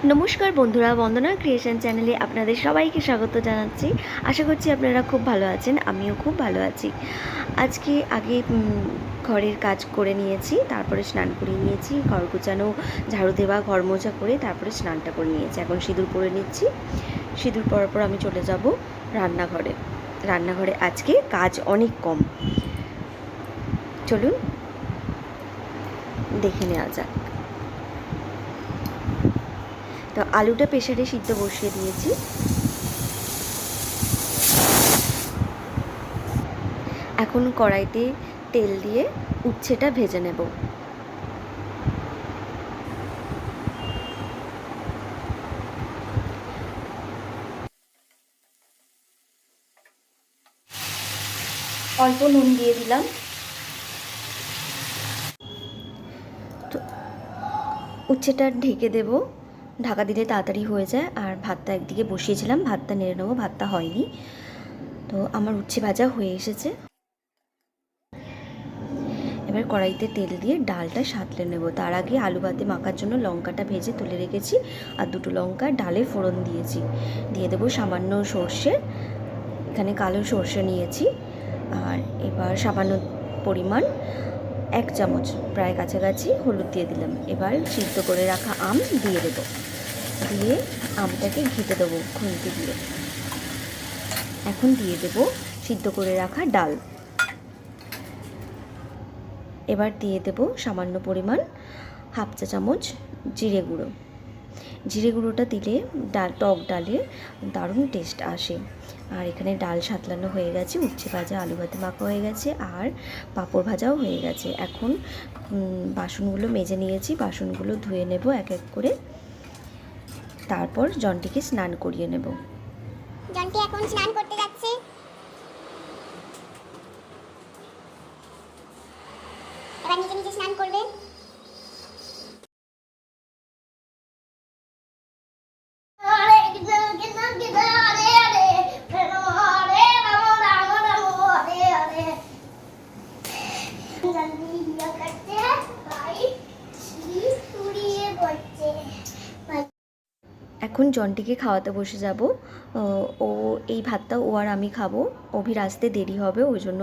নমস্কার বন্ধুরা, বন্দনা ক্রিয়েশন চ্যানেলে আপনাদের সবাইকে স্বাগত জানাচ্ছি। আশা করছি আপনারা খুব ভালো আছেন, আমিও খুব ভালো আছি। আজকে আগে ঘরের কাজ করে নিয়েছি, তারপরে স্নান করে নিয়েছি, ঘর গোছানো, ঝাড়ু দেওয়া, ঘর মোছা করে তারপরে স্নানটা করে নিয়েছি। এখন সিঁদুর পরে নিচ্ছি। সিঁদুর পরার পর আমি চলে যাব রান্নাঘরে। রান্নাঘরে আজকে কাজ অনেক কম, চলুন দেখে নেওয়া যাক। তো আলুটা প্রেসারে সিদ্ধ বসিয়ে দিয়েছি। এখন কড়াইতে তেল দিয়ে উচ্ছেটা ভেজে নেব। অল্প নুন দিয়ে দিলাম। তো উচ্ছেটা ঢেকে দেব, ঢাকা দিলে তাড়াতাড়ি হয়ে যায়। আর ভাতটা একদিকে বসিয়েছিলাম, ভাতটা নেড়ে নেবো, ভাতটা হয়নি। তো আমার উচ্ছে ভাজা হয়ে এসেছে। এবার কড়াইতে তেল দিয়ে ডালটা সাঁতলে নেব। তার আগে আলু ভাতে মাখার জন্য লঙ্কাটা ভেজে তুলে রেখেছি, আর দুটো লঙ্কা ডালে ফোড়ন দিয়েছি। দিয়ে দেবো সামান্য সর্ষে, এখানে কালো সর্ষে নিয়েছি। আর এবার সামান্য পরিমাণ 1 চামচ প্রায় কাছাকাছি হলুদ দিয়ে দিলাম। এবার সিদ্ধ করে রাখা আম দিয়ে দেবো, দিয়ে আমটাকে ঘেঁটে দেবো খুন্তি দিয়ে। এখন দিয়ে দেবো সিদ্ধ করে রাখা ডাল। এবার দিয়ে দেব সামান্য পরিমাণ 1/2 চা চামচ জিরে গুঁড়ো। জিরে গুঁড়োটা দিলে টক ডালে দারুণ টেস্ট আসে। আর এখানে ডাল সাঁতলানো হয়ে গেছে, উচ্ছে ভাজা আলু ভাতে মাখা হয়ে গেছে, আর পাঁপড় ভাজাও হয়ে গেছে। এখন বাসনগুলো মেজে নিয়েছি, বাসনগুলো ধুয়ে নেব এক এক করে। তারপর জনটিকে স্নান করিয়ে নেব। জনটি এখন স্নান করতে যাচ্ছে। এবার নিজে নিজে স্নান করবে। এখন জনটিকে খাওয়াতে বসে যাব। ও এই ভাতটা ও আর আমি খাবো, অভির আসতে দেরি হবে, ওই জন্য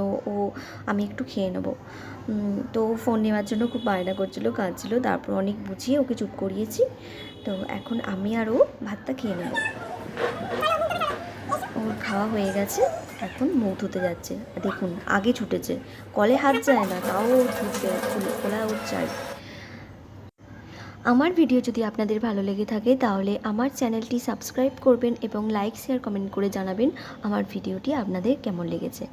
আমি একটু খেয়ে নেব। তো ফোন নেওয়ার জন্য খুব বায়না করছিল, কাঁদছিল, তারপর অনেক বুঝিয়ে ওকে চুপ করিয়েছি। তো এখন আমি আর ও ভাতটা খেয়ে নেব। ওর খাওয়া হয়ে গেছে, এখন মুখ ধুতে যাচ্ছে। দেখুন আগে ছুটেছে, কলে হাত যায় না, তাও ধুতে খোলা ওর চাই। আমার ভিডিও যদি আপনাদের ভালো লেগে থাকে তাহলে আমার চ্যানেলটি সাবস্ক্রাইব করবেন এবং লাইক শেয়ার কমেন্ট করে জানাবেন আমার ভিডিওটি আপনাদের কেমন লেগেছে।